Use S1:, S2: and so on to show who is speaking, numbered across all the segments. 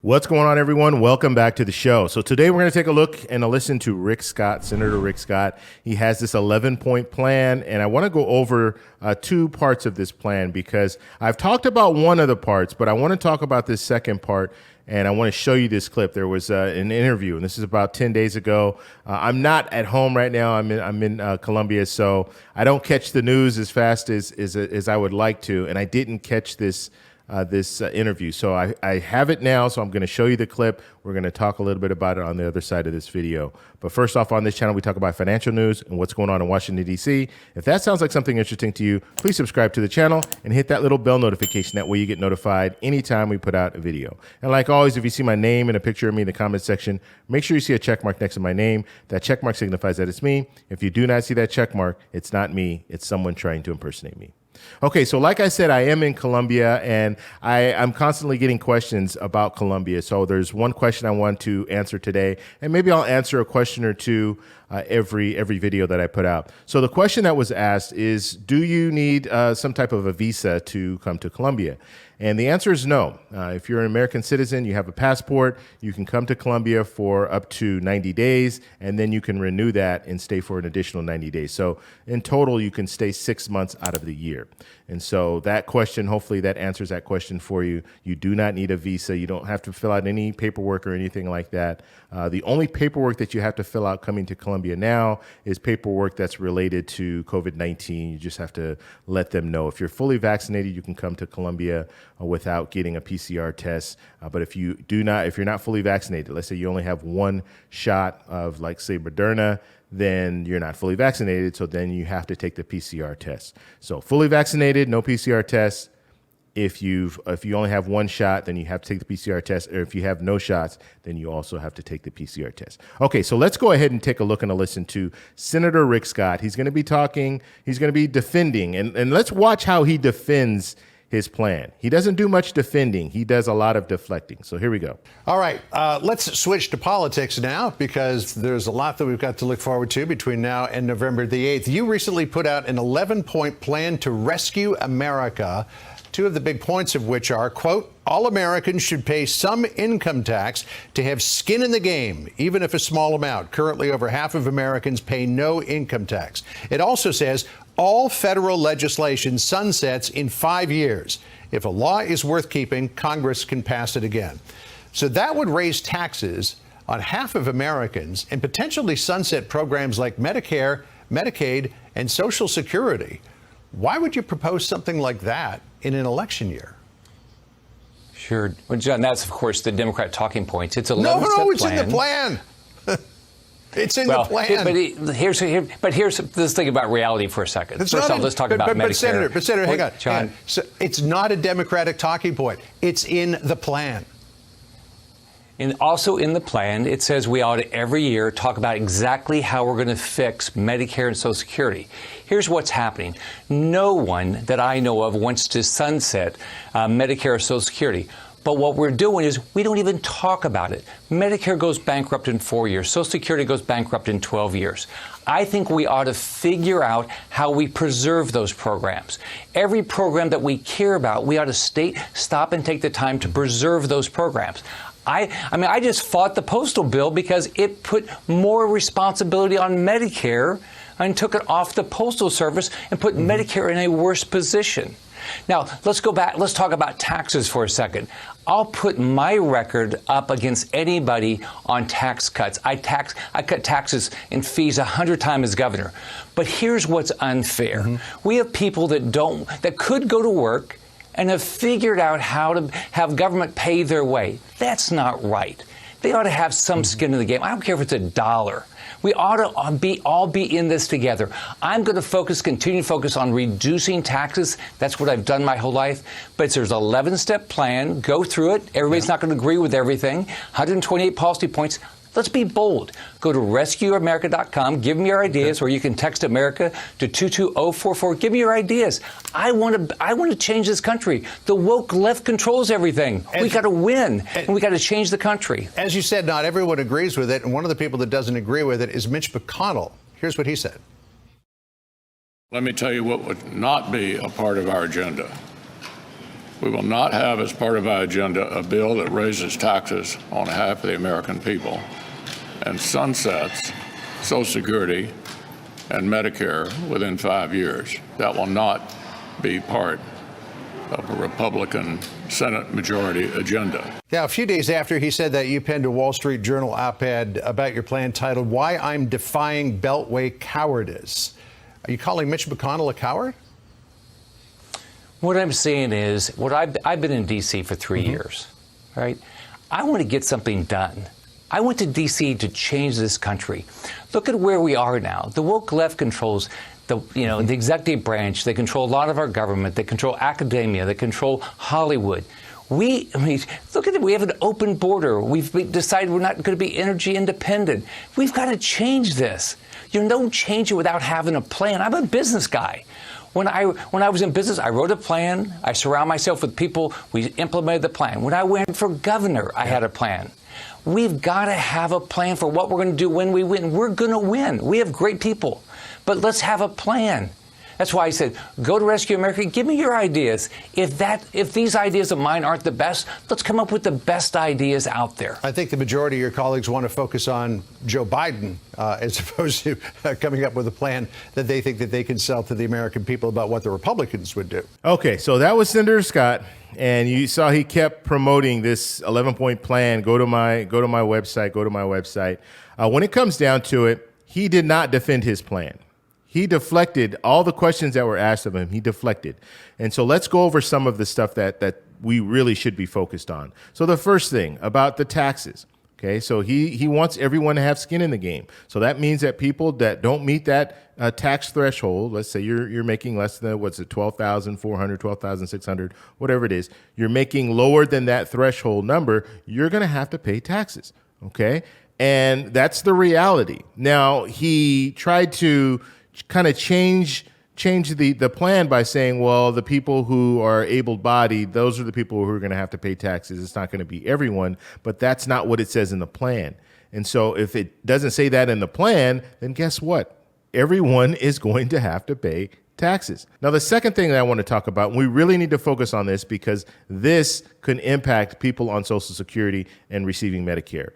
S1: What's going on, everyone? Welcome back to the show. So today we're going to take a look and a listen to Rick Scott, Senator Rick Scott. He has this 11-point plan, and I want to go over two parts of this plan because I've talked about one of the parts, but I want to talk about this second part, and I want to show you this clip. There was an interview, and this is about 10 days ago. I'm not at home right now. I'm in Colombia, so I don't catch the news as fast as I would like to, and I didn't catch this interview. So I have it now, so I'm going to show you the clip. We're going to talk a little bit about it on the other side of this video. But first off, on this channel, we talk about financial news and what's going on in Washington, D.C. If that sounds like something interesting to you, please subscribe to the channel and hit that little bell notification. That way you get notified anytime we put out a video. And like always, if you see my name and a picture of me in the comment section, make sure you see a check mark next to my name. That check mark signifies that it's me. If you do not see that check mark, it's not me. It's someone trying to impersonate me. Okay, so like I said, I am in Colombia, and I'm constantly getting questions about Colombia. So there's one question I want to answer today, and maybe I'll answer a question or two every video that I put out. So the question that was asked is, do you need some type of a visa to come to Colombia? And the answer is no. If you're an American citizen, you have a passport, you can come to Colombia for up to 90 days, and then you can renew that and stay for an additional 90 days. So in total, you can stay 6 months out of the year. And so that question, hopefully that answers that question for you. You do not need a visa. You don't have to fill out any paperwork or anything like that. The only paperwork that you have to fill out coming to Colombia now is paperwork that's related to COVID-19. You just have to let them know. If you're fully vaccinated, you can come to Colombia without getting a PCR test. But if you're not fully vaccinated, let's say you only have one shot of, like, say, Moderna, then you're not fully vaccinated, so then you have to take the PCR test. So fully vaccinated, no PCR test. If you only have one shot, then you have to take the PCR test. Or if you have no shots, then you also have to take the PCR test. Okay, so let's go ahead and take a look and a listen to Senator Rick Scott. He's going to be talking, he's going to be defending, and let's watch how he defends his plan. He doesn't do much defending. He does a lot of deflecting. So here we go.
S2: All right, let's switch to politics now, because there's a lot that we've got to look forward to between now and November the 8th. You recently put out an 11-point plan to rescue America. Two of the big points of which are, quote, all Americans should pay some income tax to have skin in the game, even if a small amount. Currently, over half of Americans pay no income tax. It also says all federal legislation sunsets in 5 years. If a law is worth keeping, Congress can pass it again. So that would raise taxes on half of Americans and potentially sunset programs like Medicare, Medicaid, and Social Security. Why would you propose something like that in an election year?
S3: Sure. Well, John, that's, of course, the Democrat talking points. It's a 11-step plan.
S2: No, it's in the plan. It's in the plan.
S3: But here's this thing about reality for a second. First off, let's talk about Medicare.
S2: But Senator, hang on.
S3: John.
S2: So it's not a Democratic talking point. It's in the plan.
S3: And also in the plan, it says we ought to every year talk about exactly how we're going to fix Medicare and Social Security. Here's what's happening. No one that I know of wants to sunset Medicare or Social Security. But what we're doing is we don't even talk about it. Medicare goes bankrupt in 4 years. Social Security goes bankrupt in 12 years. I think we ought to figure out how we preserve those programs. Every program that we care about, we ought to stop and take the time to preserve those programs. I just fought the postal bill because it put more responsibility on Medicare and took it off the Postal Service and put Medicare in a worse position. Now, let's go back. Let's talk about taxes for a second. I'll put my record up against anybody on tax cuts. I cut taxes and fees 100 times as governor. But here's what's unfair. We have people that could go to work and have figured out how to have government pay their way. That's not right. They ought to have some skin in the game. I don't care if it's $1. We ought to all be in this together. I'm going to continue to focus on reducing taxes. That's what I've done my whole life. But there's an 11-step plan. Go through it. Everybody's not going to agree with everything. 128 policy points. Let's be bold. Go to rescueamerica.com. Give me your ideas, or you can text America to 22044. Give me your ideas. I want to change this country. The woke left controls everything. We got to win, and we got to change the country.
S2: As you said, not everyone agrees with it, and one of the people that doesn't agree with it is Mitch McConnell. Here's what he said.
S4: Let me tell you what would not be a part of our agenda. We will not have as part of our agenda a bill that raises taxes on half of the American people and sunsets Social Security and Medicare within 5 years. That will not be part of a Republican Senate majority agenda.
S2: Now, a few days after he said that, you penned a Wall Street Journal op-ed about your plan titled, "Why I'm Defying Beltway Cowardice." Are you calling Mitch McConnell a coward?
S3: What I'm saying is, I've been in D.C. for 3 years, right? I want to get something done. I went to D.C. to change this country. Look at where we are now. The woke left controls the executive branch. They control a lot of our government. They control academia. They control Hollywood. Look at it. We have an open border. We've decided we're not going to be energy independent. We've got to change this. You don't change it without having a plan. I'm a business guy. When I was in business, I wrote a plan. I surround myself with people. We implemented the plan. When I went for governor, I had a plan. We've got to have a plan for what we're going to do when we win. We're going to win. We have great people. But let's have a plan. That's why I said, go to Rescue America. Give me your ideas. If these ideas of mine aren't the best, let's come up with the best ideas out there.
S2: I think the majority of your colleagues want to focus on Joe Biden as opposed to coming up with a plan that they think that they can sell to the American people about what the Republicans would do.
S1: Okay, so that was Senator Scott, and you saw he kept promoting this 11-point plan. Go to my website. When it comes down to it, he did not defend his plan. He deflected all the questions that were asked of him. He deflected. And so let's go over some of the stuff that we really should be focused on. So the first thing about the taxes. Okay, so he wants everyone to have skin in the game. So that means that people that don't meet that tax threshold, let's say you're making less than, what's it, $12,400, $12,600, whatever it is, you're making lower than that threshold number, you're going to have to pay taxes. Okay, and that's the reality. Now, he tried to kind of change the plan by saying, well, the people who are able-bodied, those are the people who are going to have to pay taxes. It's not going to be everyone, but that's not what it says in the plan. And so if it doesn't say that in the plan, then guess what? Everyone is going to have to pay taxes. Now, the second thing that I want to talk about, and we really need to focus on this because this could impact people on Social Security and receiving Medicare.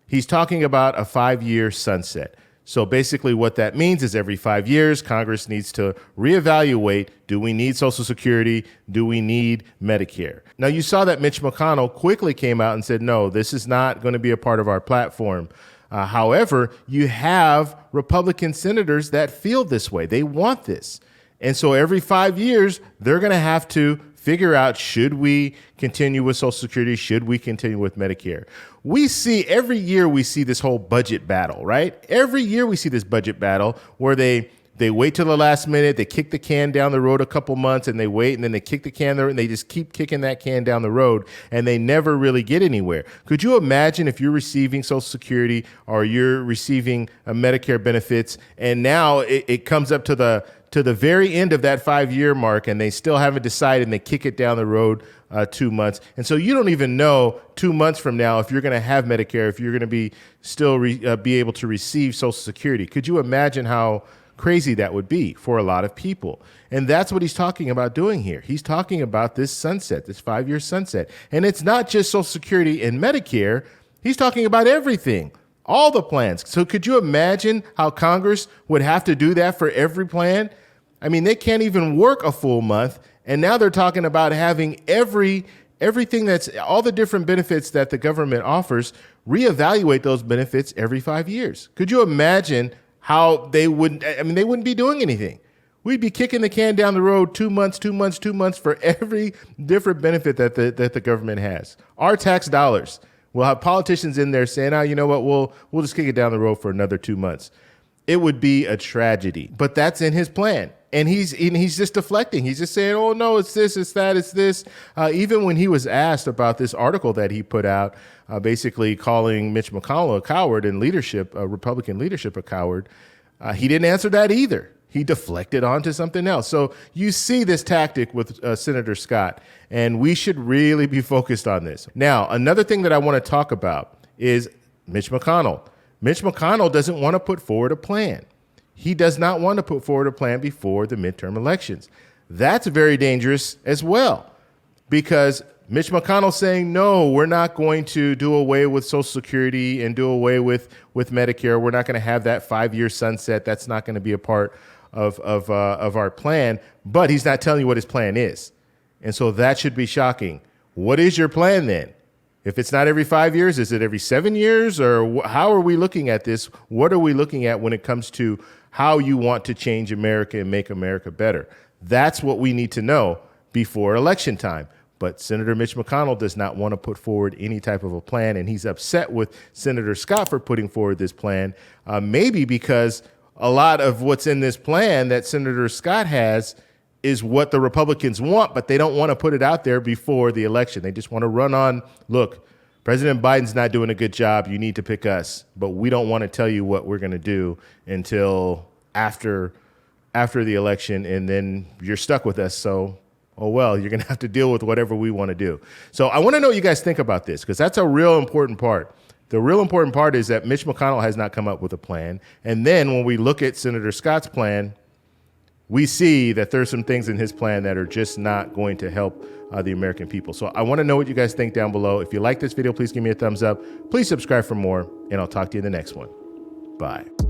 S1: He's talking about a 5-year sunset. So basically what that means is every 5 years, Congress needs to reevaluate, do we need Social Security? Do we need Medicare? Now, you saw that Mitch McConnell quickly came out and said, no, this is not going to be a part of our platform. However, you have Republican senators that feel this way. They want this. And so every 5 years, they're going to have to figure out, should we continue with Social Security? Should we continue with Medicare? Every year we see this whole budget battle, right? Every year we see this budget battle where they wait till the last minute, they kick the can down the road a couple months, and they wait, and then they kick the can there, and they just keep kicking that can down the road, and they never really get anywhere. Could you imagine if you're receiving Social Security or you're receiving Medicare benefits, and now it comes up to the very end of that 5-year mark, and they still haven't decided, and they kick it down the road 2 months. And so you don't even know 2 months from now if you're going to have Medicare, if you're going to be still be able to receive Social Security. Could you imagine how crazy that would be for a lot of people? And that's what he's talking about doing here. He's talking about this sunset, this 5-year sunset. And it's not just Social Security and Medicare. He's talking about everything. All the plans. So could you imagine how Congress would have to do that for every plan? I mean, they can't even work a full month, and now they're talking about having everything that's all the different benefits that the government offers, reevaluate those benefits every 5 years. Could you imagine how they wouldn't be doing anything? We'd be kicking the can down the road 2 months for every different benefit that the government has. Our tax dollars. We'll have politicians in there saying, you know what, we'll just kick it down the road for another 2 months. It would be a tragedy, but that's in his plan. And he's just deflecting. He's just saying, oh, no, it's this, it's that, it's this. Even when he was asked about this article that he put out, basically calling Mitch McConnell a coward and Republican leadership a coward, he didn't answer that either. He deflected onto something else. So you see this tactic with Senator Scott, and we should really be focused on this. Now, another thing that I want to talk about is Mitch McConnell. Mitch McConnell doesn't want to put forward a plan. He does not want to put forward a plan before the midterm elections. That's very dangerous as well. because Mitch McConnell's saying, no, we're not going to do away with Social Security and do away with Medicare. We're not going to have that 5-year sunset. That's not going to be a part of our plan. But he's not telling you what his plan is. And so that should be shocking. What is your plan then? If it's not every 5 years, is it every 7 years? Or how are we looking at this? What are we looking at when it comes to how you want to change America and make America better? That's what we need to know before election time. But Senator Mitch McConnell does not want to put forward any type of a plan, and he's upset with Senator Scott for putting forward this plan, maybe because a lot of what's in this plan that Senator Scott has is what the Republicans want, but they don't want to put it out there before the election. They just want to run on, look, President Biden's not doing a good job. You need to pick us, but we don't want to tell you what we're going to do until after the election, and then you're stuck with us. So, oh, well, you're going to have to deal with whatever we want to do. So I want to know what you guys think about this, because that's a real important part. The real important part is that Mitch McConnell has not come up with a plan. And then when we look at Senator Scott's plan, we see that there's some things in his plan that are just not going to help the American people. So I want to know what you guys think down below. If you like this video, please give me a thumbs up. Please subscribe for more, and I'll talk to you in the next one. Bye.